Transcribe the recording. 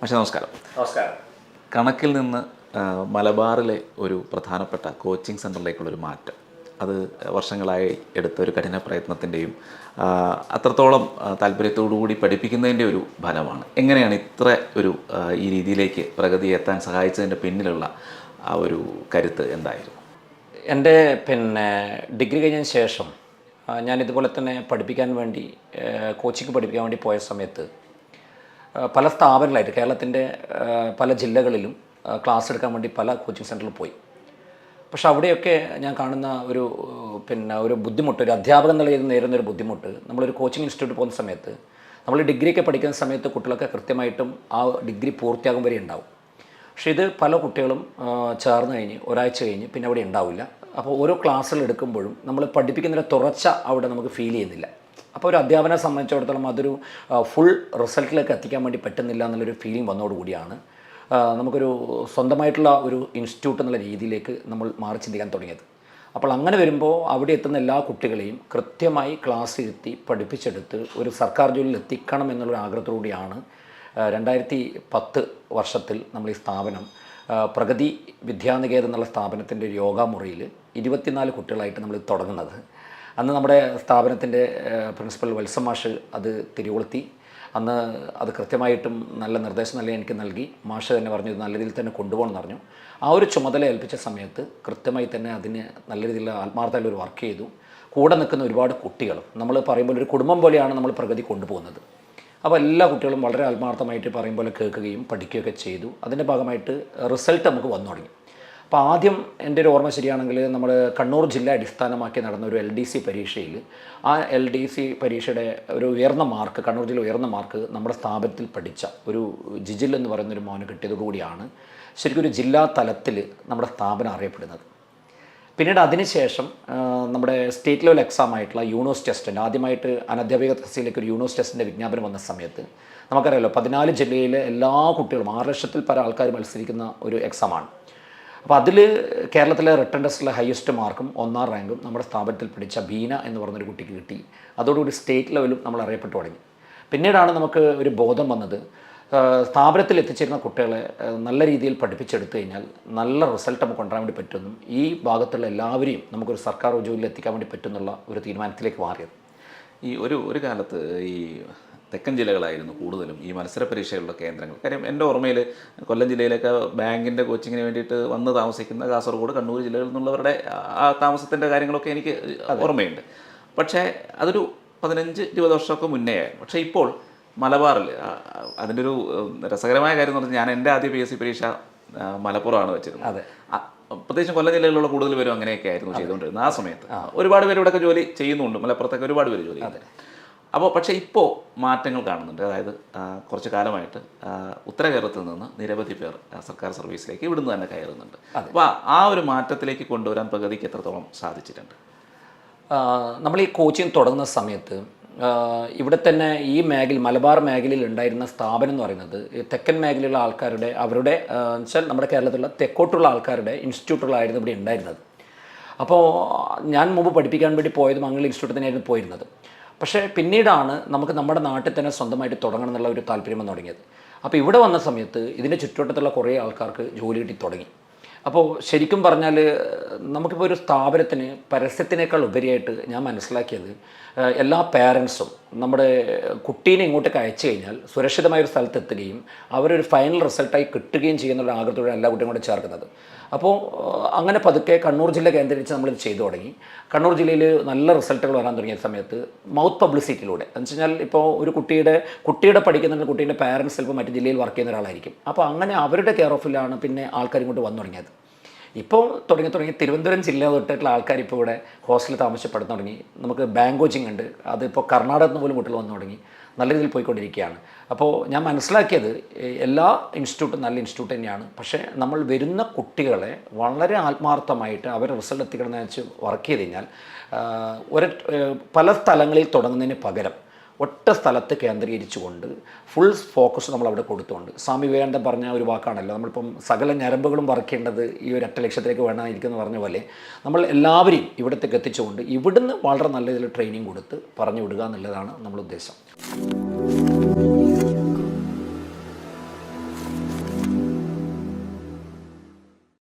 പക്ഷേ നമസ്കാരം. നമസ്കാരം. കണക്കിൽ നിന്ന് മലബാറിലെ ഒരു പ്രധാനപ്പെട്ട കോച്ചിങ് സെൻ്ററിലേക്കുള്ളൊരു മാറ്റം, അത് വർഷങ്ങളായി എടുത്ത ഒരു കഠിന പ്രയത്നത്തിൻ്റെയും അത്രത്തോളം താല്പര്യത്തോടുകൂടി പഠിപ്പിക്കുന്നതിൻ്റെ ഒരു ഫലമാണ്. എങ്ങനെയാണ് ഇത്ര ഒരു ഈ രീതിയിലേക്ക് പ്രഗതി എത്താൻ സഹായിച്ചതിൻ്റെ പിന്നിലുള്ള ആ ഒരു കരുത്ത് എന്തായിരുന്നു? എൻ്റെ ഡിഗ്രി കഴിഞ്ഞതിന് ശേഷം ഞാനിതുപോലെ തന്നെ പഠിപ്പിക്കാൻ വേണ്ടി കോച്ചിങ് പഠിപ്പിക്കാൻ വേണ്ടി പോയ സമയത്ത് പല സ്ഥാപനങ്ങളായിട്ട് കേരളത്തിൻ്റെ പല ജില്ലകളിലും ക്ലാസ് എടുക്കാൻ വേണ്ടി പല കോച്ചിങ് സെൻറ്ററിൽ പോയി. പക്ഷെ അവിടെയൊക്കെ ഞാൻ കാണുന്ന ഒരു ബുദ്ധിമുട്ട്, ഒരു അധ്യാപകൻ നിലയിൽ നേരിടുന്നൊരു ബുദ്ധിമുട്ട്, നമ്മളൊരു കോച്ചിങ് ഇൻസ്റ്റിറ്റ്യൂട്ട് പോകുന്ന സമയത്ത്, നമ്മൾ ഡിഗ്രിയൊക്കെ പഠിക്കുന്ന സമയത്ത് കുട്ടികളൊക്കെ കൃത്യമായിട്ടും ആ ഡിഗ്രി പൂർത്തിയാകും വരെ ഉണ്ടാവും. പക്ഷേ ഇത് പല കുട്ടികളും ചേർന്ന് കഴിഞ്ഞ് ഒരാഴ്ച കഴിഞ്ഞ് പിന്നെ അവിടെ ഉണ്ടാവില്ല. അപ്പോൾ ഓരോ ക്ലാസ്സുകൾ എടുക്കുമ്പോഴും നമ്മൾ പഠിപ്പിക്കുന്നതിൻ്റെ തുടർച്ച അവിടെ നമുക്ക് ഫീൽ ചെയ്യുന്നില്ല. അപ്പോൾ ഒരു അധ്യാപനെ സംബന്ധിച്ചിടത്തോളം അതൊരു ഫുൾ റിസൾട്ടിലേക്ക് എത്തിക്കാൻ വേണ്ടി പറ്റുന്നില്ല എന്നുള്ളൊരു ഫീലിംഗ് വന്നതോടുകൂടിയാണ് നമുക്കൊരു സ്വന്തമായിട്ടുള്ള ഒരു ഇൻസ്റ്റിറ്റ്യൂട്ട് എന്നുള്ള രീതിയിലേക്ക് നമ്മൾ മാറി ചിന്തിക്കാൻ തുടങ്ങിയത്. അപ്പോൾ അങ്ങനെ വരുമ്പോൾ അവിടെ എത്തുന്ന എല്ലാ കുട്ടികളെയും കൃത്യമായി ക്ലാസ് ഇരുത്തി പഠിപ്പിച്ചെടുത്ത് ഒരു സർക്കാർ ജോലിയിൽ എത്തിക്കണം എന്നുള്ളൊരു ആഗ്രഹത്തോടുകൂടിയാണ് 2010 വർഷത്തിൽ നമ്മൾ ഈ സ്ഥാപനം പ്രഗതി വിദ്യാനികേതൻ എന്നുള്ള സ്ഥാപനത്തിൻ്റെ ഒരു യോഗാ മുറിയിൽ 24 കുട്ടികളായിട്ട് നമ്മൾ തുടങ്ങുന്നത്. അന്ന് നമ്മുടെ സ്ഥാപനത്തിൻ്റെ പ്രിൻസിപ്പൽ വത്സം മാഷ് അത് തിരികൊളുത്തി. അന്ന് അത് കൃത്യമായിട്ടും നല്ല നിർദ്ദേശം നല്ല എനിക്ക് നൽകി. മാഷ് തന്നെ പറഞ്ഞു ഇത് നല്ല രീതിയിൽ തന്നെ കൊണ്ടുപോകണം എന്ന് പറഞ്ഞു. ആ ഒരു ചുമതല ഏൽപ്പിച്ച സമയത്ത് കൃത്യമായി തന്നെ അതിന് നല്ല രീതിയിൽ ആത്മാർത്ഥമായിട്ട് ഒരു വർക്ക് ചെയ്തു. കൂടെ നിൽക്കുന്ന ഒരുപാട് കുട്ടികളും, നമ്മൾ പറയുമ്പോൾ ഒരു കുടുംബം പോലെയാണ് നമ്മൾ പ്രഗതി കൊണ്ടുപോകുന്നത്. അപ്പോൾ എല്ലാ കുട്ടികളും വളരെ ആത്മാർത്ഥമായിട്ട് പറയും പോലെ കേൾക്കുകയും പഠിക്കുകയൊക്കെ ചെയ്തു. അതിൻ്റെ ഭാഗമായിട്ട് റിസൾട്ട് നമുക്ക് വന്നു തുടങ്ങി. അപ്പോൾ ആദ്യം എൻ്റെ ഒരു ഓർമ്മ ശരിയാണെങ്കിൽ നമ്മൾ കണ്ണൂർ ജില്ല അടിസ്ഥാനമാക്കി നടന്ന ഒരു LDC പരീക്ഷയിൽ ആ LDC പരീക്ഷയുടെ ഒരു ഉയർന്ന മാർക്ക്, കണ്ണൂർ ജില്ല ഉയർന്ന മാർക്ക് നമ്മുടെ സ്ഥാപനത്തിൽ പഠിച്ച ഒരു ജിജിൽ എന്ന് പറയുന്നൊരു മോന് കിട്ടിയതോടുകൂടിയാണ് ശരിക്കും ഒരു ജില്ലാ തലത്തിൽ നമ്മുടെ സ്ഥാപനം അറിയപ്പെടുന്നത്. പിന്നീട് അതിനുശേഷം നമ്മുടെ സ്റ്റേറ്റ് ലെവൽ എക്സാം ആയിട്ടുള്ള യൂണിവേഴ്സ് ടെസ്റ്റിൻ്റെ ആദ്യമായിട്ട് അനധ്യാപക തസ്തികയിലേക്ക് ഒരു യൂണിവേഴ്സ് ടെസ്റ്റിൻ്റെ വിജ്ഞാപനം വന്ന സമയത്ത് നമുക്കറിയാമല്ലോ 14 ജില്ലയിലെ എല്ലാ കുട്ടികളും 6 ലക്ഷത്തിൽ പല ആൾക്കാർ മത്സരിക്കുന്ന ഒരു എക്സാമാണ്. അപ്പോൾ അതിൽ കേരളത്തിലെ റിട്ടൺ ടെസ്റ്റിലെ ഹയസ്റ്റ് മാർക്കും 1ാം റാങ്കും നമ്മുടെ സ്ഥാപനത്തിൽ പഠിച്ച ബീന എന്ന് പറഞ്ഞൊരു കുട്ടിക്ക് കിട്ടി. അതോടുകൂടി സ്റ്റേറ്റ് ലെവലും നമ്മൾ അറിയപ്പെട്ടു തുടങ്ങി. പിന്നീടാണ് നമുക്ക് ഒരു ബോധം വന്നത്, സ്ഥാപനത്തിൽ എത്തിച്ചേരുന്ന കുട്ടികളെ നല്ല രീതിയിൽ പഠിപ്പിച്ചെടുത്തു കഴിഞ്ഞാൽ നല്ല റിസൾട്ട് നമുക്ക് കൊണ്ടുവരാൻ വേണ്ടി പറ്റുമെന്നും ഈ ഭാഗത്തുള്ള എല്ലാവരെയും നമുക്കൊരു സർക്കാർ ജോലിയിൽ എത്തിക്കാൻ വേണ്ടി പറ്റുന്നുള്ള ഒരു തീരുമാനത്തിലേക്ക് മാറിയത്. ഈ ഒരു കാലത്ത് ഈ തെക്കൻ ജില്ലകളായിരുന്നു കൂടുതലും ഈ മത്സര പരീക്ഷകളുടെ കേന്ദ്രങ്ങൾ. കാര്യം എൻ്റെ ഓർമ്മയിൽ കൊല്ലം ജില്ലയിലൊക്കെ ബാങ്കിൻ്റെ കോച്ചിങ്ങിന് വേണ്ടിയിട്ട് വന്ന് താമസിക്കുന്ന കാസർഗോഡ്, കണ്ണൂർ ജില്ലകളിൽ നിന്നുള്ളവരുടെ ആ താമസത്തിൻ്റെ കാര്യങ്ങളൊക്കെ എനിക്ക് ഓർമ്മയുണ്ട്. പക്ഷേ അതൊരു 15-20 വർഷമൊക്കെ മുന്നേ ആയിരുന്നു. പക്ഷേ ഇപ്പോൾ മലബാറിൽ അതിൻ്റെ ഒരു രസകരമായ കാര്യം എന്ന് പറഞ്ഞാൽ, ഞാൻ എൻ്റെ ആദ്യ PSC പരീക്ഷ മലപ്പുറമാണ് വെച്ചിരുന്നത്. അതെ, പ്രത്യേകിച്ചും കൊല്ലം ജില്ലയിലുള്ള കൂടുതൽ പേരും അങ്ങനെയൊക്കെ ആയിരുന്നു ചെയ്തുകൊണ്ടിരുന്നത്. ആ സമയത്ത് ഒരുപാട് പേര് ഇവിടെയൊക്കെ ജോലി ചെയ്യുന്നുണ്ട്, മലപ്പുറത്തൊക്കെ ഒരുപാട് പേര് ജോലി ചെയ്യുന്നുണ്ട്. അപ്പോൾ പക്ഷേ ഇപ്പോൾ മാറ്റങ്ങൾ കാണുന്നുണ്ട്. അതായത് കുറച്ച് കാലമായിട്ട് ഉത്തര കേരളത്തിൽ നിന്ന് നിരവധി പേർ സർക്കാർ സർവീസിലേക്ക് ഇവിടുന്ന് തന്നെ കയറുന്നുണ്ട്. അപ്പോൾ ആ ഒരു മാറ്റത്തിലേക്ക് കൊണ്ടുവരാൻ പ്രഗതിക്ക് എത്രത്തോളം സാധിച്ചിട്ടുണ്ട്? നമ്മൾ ഈ കോച്ചിങ് തുടങ്ങുന്ന സമയത്ത് ഇവിടെ തന്നെ ഈ മലബാർ മേഖലയിൽ ഉണ്ടായിരുന്ന സ്ഥാപനം എന്ന് പറയുന്നത് തെക്കൻ മേഖലയിലുള്ള ആൾക്കാരുടെ അവരുടെ വെച്ചാൽ നമ്മുടെ കേരളത്തിലുള്ള തെക്കോട്ടുള്ള ആൾക്കാരുടെ ഇൻസ്റ്റിറ്റ്യൂട്ടുകളായിരുന്നു ഇവിടെ ഉണ്ടായിരുന്നത്. അപ്പോൾ ഞാൻ മുമ്പ് പഠിപ്പിക്കാൻ വേണ്ടി പോയതും അങ്ങനെ ഇൻസ്റ്റിറ്റ്യൂട്ട് തന്നെയായിരുന്നു പോയിരുന്നത്. പക്ഷേ പിന്നീടാണ് നമുക്ക് നമ്മുടെ നാട്ടിൽ തന്നെ സ്വന്തമായിട്ട് തുടങ്ങണം എന്നുള്ള ഒരു താല്പര്യം വന്നു തുടങ്ങിയത്. അപ്പോൾ ഇവിടെ വന്ന സമയത്ത് ഇതിൻ്റെ ചുറ്റുവട്ടത്തുള്ള കുറേ ആൾക്കാർക്ക് ജോലി കിട്ടി തുടങ്ങി. അപ്പോൾ ശരിക്കും പറഞ്ഞാൽ നമുക്കിപ്പോൾ ഒരു സ്ഥാപനത്തിന് പരസ്യത്തിനേക്കാൾ ഉപരിയായിട്ട് ഞാൻ മനസ്സിലാക്കിയത്, എല്ലാ പേരൻസും നമ്മുടെ കുട്ടീനെ ഇങ്ങോട്ടേക്ക് അയച്ചു കഴിഞ്ഞാൽ സുരക്ഷിതമായ ഒരു സ്ഥലത്ത് എത്തുകയും അവരൊരു ഫൈനൽ റിസൾട്ടായി കിട്ടുകയും ചെയ്യുന്നുള്ള ആഗ്രഹത്തോടെ എല്ലാ കുട്ടിയും കൂടെ ചേർക്കുന്നത്. അപ്പോൾ അങ്ങനെ പതുക്കെ കണ്ണൂർ ജില്ല കേന്ദ്രീകരിച്ച് നമ്മളിത് ചെയ്തു തുടങ്ങി. കണ്ണൂർ ജില്ലയിൽ നല്ല റിസൾട്ടുകൾ വരാൻ തുടങ്ങിയ സമയത്ത് മൗത്ത് പബ്ലിസിറ്റിയിലൂടെ എന്ന് വെച്ച് കഴിഞ്ഞാൽ, ഇപ്പോൾ ഒരു കുട്ടിയുടെ പഠിക്കുന്ന കുട്ടീൻ്റെ പാരൻസ് ചിലപ്പോൾ മറ്റു ജില്ലയിൽ വർക്ക് ചെയ്യുന്ന ഒരാളായിരിക്കും. അപ്പോൾ അങ്ങനെ അവരുടെ കെയർ ഓഫിലാണ് പിന്നെ ആൾക്കാർ ഇങ്ങോട്ട് വന്നു തുടങ്ങിയത്. ഇപ്പോൾ തുടങ്ങി തിരുവനന്തപുരം ജില്ല തൊട്ടുള്ള ആൾക്കാർ ഇപ്പോൾ ഇവിടെ ഹോസ്റ്റലിൽ താമസപ്പെടുന്ന തുടങ്ങി. നമുക്ക് ബാങ്ക് കോച്ചിങ് ഉണ്ട്, അതിപ്പോൾ കർണാടകത്തിൽ നിന്ന് പോലും കുട്ടികൾ വന്നു തുടങ്ങി. നല്ല രീതിയിൽ പോയിക്കൊണ്ടിരിക്കുകയാണ്. അപ്പോൾ ഞാൻ മനസ്സിലാക്കിയത് എല്ലാ ഇൻസ്റ്റിറ്റ്യൂട്ടും നല്ല ഇൻസ്റ്റിറ്റ്യൂട്ട് തന്നെയാണ്. പക്ഷേ നമ്മൾ വരുന്ന കുട്ടികളെ വളരെ ആത്മാർത്ഥമായിട്ട് അവരെ റിസൾട്ട് എത്തിക്കണമെന്ന് വെച്ച് വർക്ക് ചെയ്ത് കഴിഞ്ഞാൽ പല സ്ഥലങ്ങളിൽ തുടങ്ങുന്നതിന് പകരം ഒറ്റ സ്ഥലത്ത് കേന്ദ്രീകരിച്ചുകൊണ്ട് ഫുൾ ഫോക്കസ് നമ്മൾ അവിടെ കൊടുത്തുകൊണ്ട്, സ്വാമി വിവേകാനന്ദൻ പറഞ്ഞ ഒരു വാക്കാണല്ലോ, നമ്മളിപ്പം സകല ഞരമ്പുകളും വർക്ക് ചെയ്യേണ്ടത് ഈ ഒരു 8 ലക്ഷത്തിലേക്ക് വേണമായിരിക്കും എന്ന് പറഞ്ഞ പോലെ നമ്മൾ എല്ലാവരെയും ഇവിടത്തേക്ക് എത്തിച്ചുകൊണ്ട് ഇവിടുന്ന് വളരെ നല്ല രീതിയിൽ ട്രെയിനിങ് കൊടുത്ത് പറഞ്ഞു വിടുക എന്നുള്ളതാണ് നമ്മുടെ ഉദ്ദേശം.